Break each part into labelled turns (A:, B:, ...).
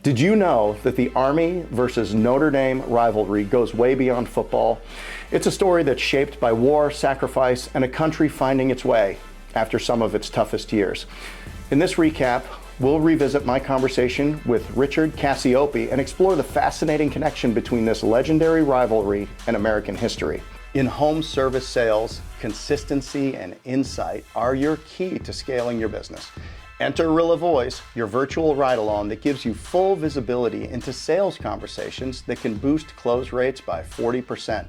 A: Did you know that the Army versus Notre Dame rivalry goes way beyond football? It's a story that's shaped by war, sacrifice, and a country finding its way after some of its toughest years. In this recap, we'll revisit my conversation with Richard Cacioppe and explore the fascinating connection between this legendary rivalry and American history. In home service sales, consistency and insight are your key to scaling your business. Enter Rilla Voice, your virtual ride-along that gives you full visibility into sales conversations that can boost close rates by 40%.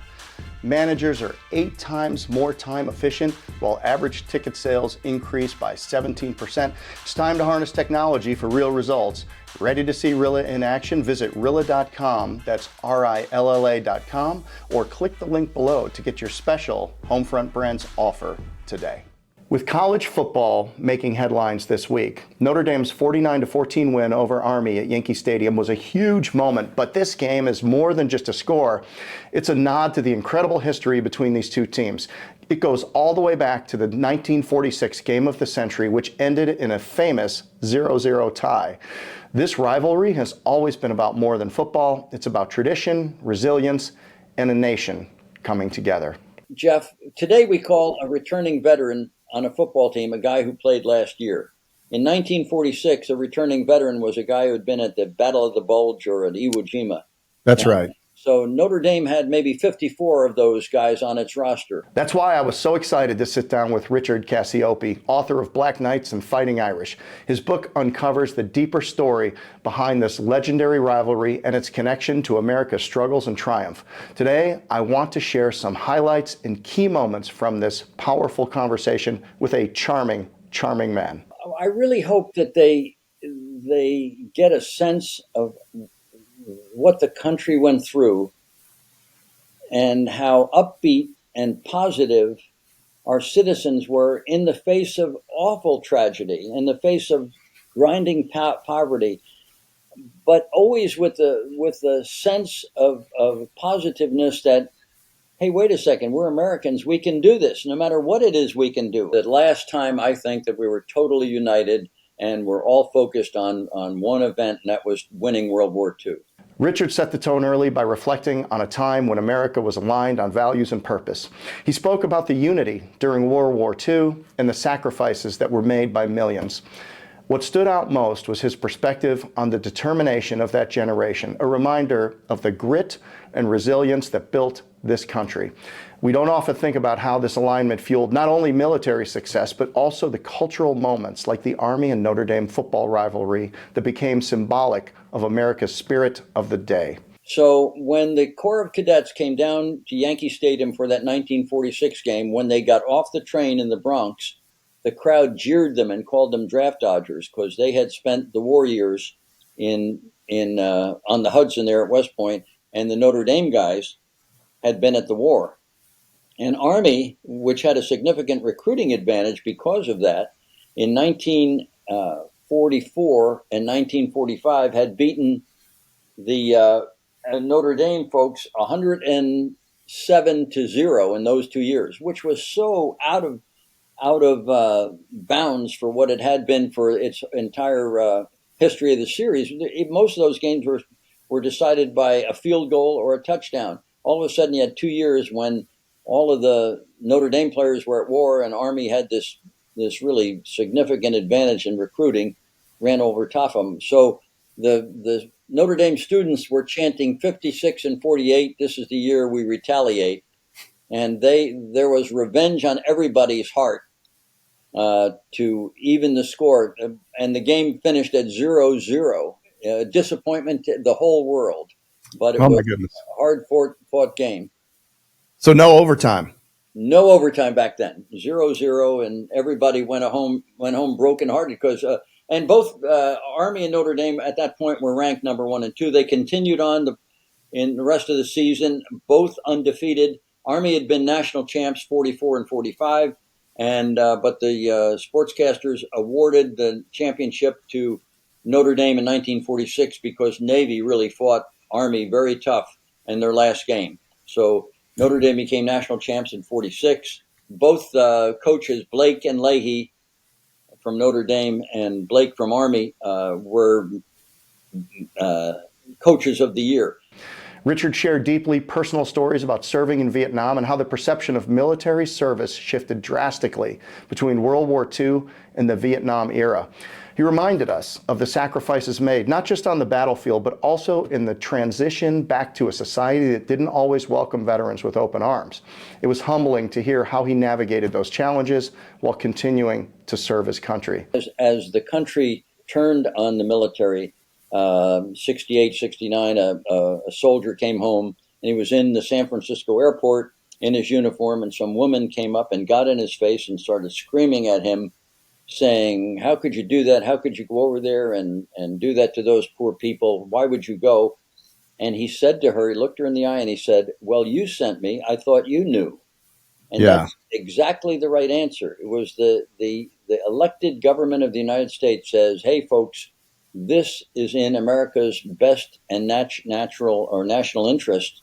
A: Managers are 8 times more time efficient, while average ticket sales increase by 17%. It's time to harness technology for real results. Ready to see Rilla in action? Visit Rilla.com, that's RILLA.com, or click the link below to get your special Homefront Brands offer today. With college football making headlines this week, Notre Dame's 49-14 win over Army at Yankee Stadium was a huge moment, but this game is more than just a score. It's a nod to the incredible history between these two teams. It goes all the way back to the 1946 game of the century, which ended in a famous 0-0 tie. This rivalry has always been about more than football. It's about tradition, resilience, and a nation coming together.
B: Jeff, today we call a returning veteran on a football team a guy who played last year. In 1946, a returning veteran was a guy who had been at the Battle of the Bulge or at Iwo Jima.
A: That's right.
B: So Notre Dame had maybe 54 of those guys on its roster.
A: That's why I was so excited to sit down with Richard Cacioppe, author of Black Knights and Fighting Irish. His book uncovers the deeper story behind this legendary rivalry and its connection to America's struggles and triumph. Today, I want to share some highlights and key moments from this powerful conversation with a charming, charming man.
B: I really hope that they get a sense of what the country went through and how upbeat and positive our citizens were in the face of awful tragedy, in the face of grinding poverty, but always with the sense of positiveness that, hey, wait a second, we're Americans, we can do this, no matter what it is we can do. The last time I think that we were totally united and we're all focused on one event, and that was winning World War II.
A: Richard set the tone early by reflecting on a time when America was aligned on values and purpose. He spoke about the unity during World War II and the sacrifices that were made by millions. What stood out most was his perspective on the determination of that generation, a reminder of the grit and resilience that built this country. We don't often think about how this alignment fueled not only military success, but also the cultural moments like the Army and Notre Dame football rivalry that became symbolic of America's spirit of the day.
B: So when the Corps of Cadets came down to Yankee Stadium for that 1946 game, when they got off the train in the Bronx, the crowd jeered them and called them draft dodgers because they had spent the war years on the Hudson there at West Point, and the Notre Dame guys had been at the war. And Army, which had a significant recruiting advantage because of that, in 1944 and 1945 had beaten the Notre Dame folks 107-0 in those 2 years, which was so out of bounds for what it had been for its entire history of the series. Most of those games were decided by a field goal or a touchdown. All of a sudden, you had 2 years when all of the Notre Dame players were at war, and Army had this really significant advantage in recruiting, ran over top of them. So the Notre Dame students were chanting 56 and 48. This is the year we retaliate, and there was revenge on everybody's heart to even the score, and the game finished at 0-0. Disappointment to the whole world, but it was a hard fought game.
A: So no overtime.
B: No overtime back then. 0-0, and everybody went home brokenhearted because and both Army and Notre Dame at that point were ranked number 1 and 2. They continued on in the rest of the season, both undefeated. Army had been national champs 44 and 45, and but the sportscasters awarded the championship to Notre Dame in 1946 because Navy really fought Army very tough in their last game. So Notre Dame became national champs in 46. Both coaches, Blake and Leahy from Notre Dame and Blake from Army, were coaches of the year.
A: Richard shared deeply personal stories about serving in Vietnam and how the perception of military service shifted drastically between World War II and the Vietnam era. He reminded us of the sacrifices made, not just on the battlefield, but also in the transition back to a society that didn't always welcome veterans with open arms. It was humbling to hear how he navigated those challenges while continuing to serve his country.
B: As the country turned on the military, 68, 69, a soldier came home, and he was in the San Francisco airport in his uniform, and some woman came up and got in his face and started screaming at him, saying, "How could you do that? How could you go over there and do that to those poor people? Why would you go?" And he said to her, he looked her in the eye and he said, "Well, you sent me. I thought you knew." And that's exactly the right answer. It was the elected government of the United States says, "Hey, folks, this is in America's best and natural or national interest.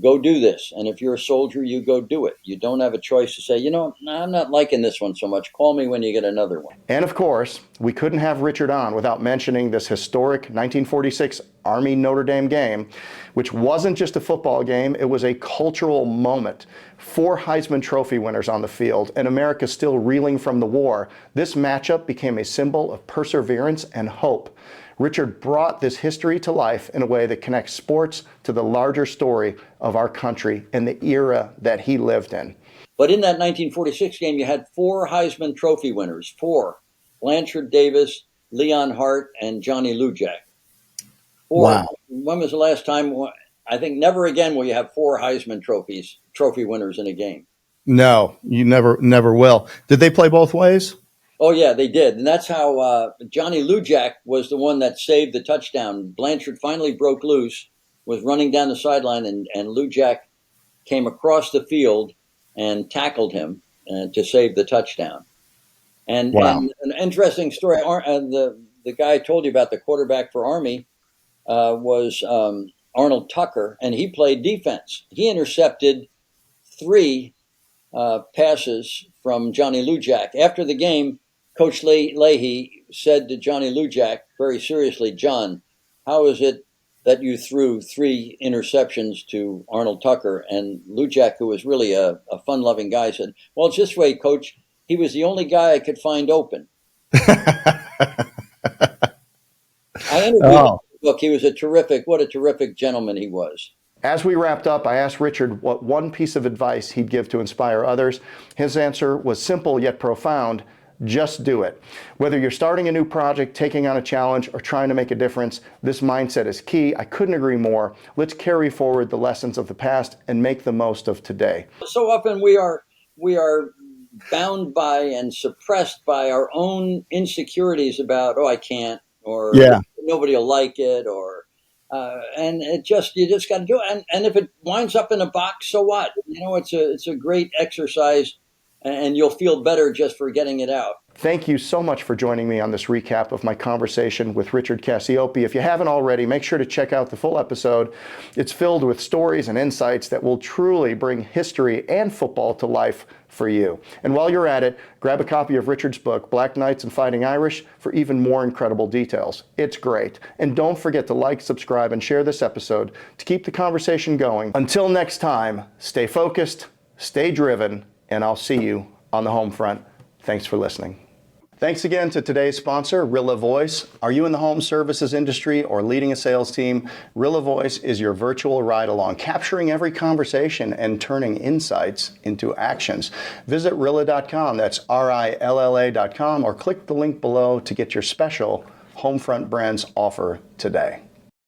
B: Go do this. And if you're a soldier, you go do it. You don't have a choice to say, you know, I'm not liking this one so much. Call me when you get another one."
A: And of course, we couldn't have Richard on without mentioning this historic 1946 Army Notre Dame game, which wasn't just a football game, it was a cultural moment. 4 Heisman Trophy winners on the field, and America still reeling from the war. This matchup became a symbol of perseverance and hope. Richard brought this history to life in a way that connects sports to the larger story of our country and the era that he lived in.
B: But in that 1946 game, you had 4 Heisman Trophy winners, 4: Blanchard Davis, Leon Hart, and Johnny Lujack. 4.
C: Wow.
B: When was the last time? I think never again will you have 4 Heisman trophy winners in a game.
C: No, you never will. Did they play both ways?
B: Oh, yeah, they did. And that's how Johnny Lujack was the one that saved the touchdown. Blanchard finally broke loose, was running down the sideline, and Lujack came across the field and tackled him to save the touchdown. And,
C: Wow.
B: and an interesting story, the guy I told you about, the quarterback for Army, was Arnold Tucker, and he played defense. He intercepted 3 passes from Johnny Lujack. After the game, Coach Leahy said to Johnny Lujack very seriously, "John, how is it that you threw 3 interceptions to Arnold Tucker?" And Lujack, who was really a fun-loving guy, said, "Well, it's this way, Coach. He was the only guy I could find open." I interviewed him in the book. He was what a terrific gentleman he was.
A: As we wrapped up, I asked Richard what one piece of advice he'd give to inspire others. His answer was simple yet profound: just do it. Whether you're starting a new project, taking on a challenge, or trying to make a difference, this mindset is key. I couldn't agree more. Let's carry forward the lessons of the past and make the most of today.
B: So often we are bound by and suppressed by our own insecurities about, "Oh, I can't," or "Nobody will like it," or and you just got to do it. And if it winds up in a box, so what? You know, it's a great exercise, and you'll feel better just for getting it out.
A: Thank you so much for joining me on this recap of my conversation with Richard Cacioppe. If you haven't already, make sure to check out the full episode. It's filled with stories and insights that will truly bring history and football to life for you. And while you're at it, grab a copy of Richard's book, Black Knights and Fighting Irish, for even more incredible details. It's great. And don't forget to like, subscribe, and share this episode to keep the conversation going. Until next time, stay focused, stay driven, and I'll see you on the home front. Thanks for listening. Thanks again to today's sponsor, Rilla Voice. Are you in the home services industry or leading a sales team? Rilla Voice is your virtual ride-along, capturing every conversation and turning insights into actions. Visit Rilla.com, that's RILLA.com, or click the link below to get your special Homefront Brands offer today.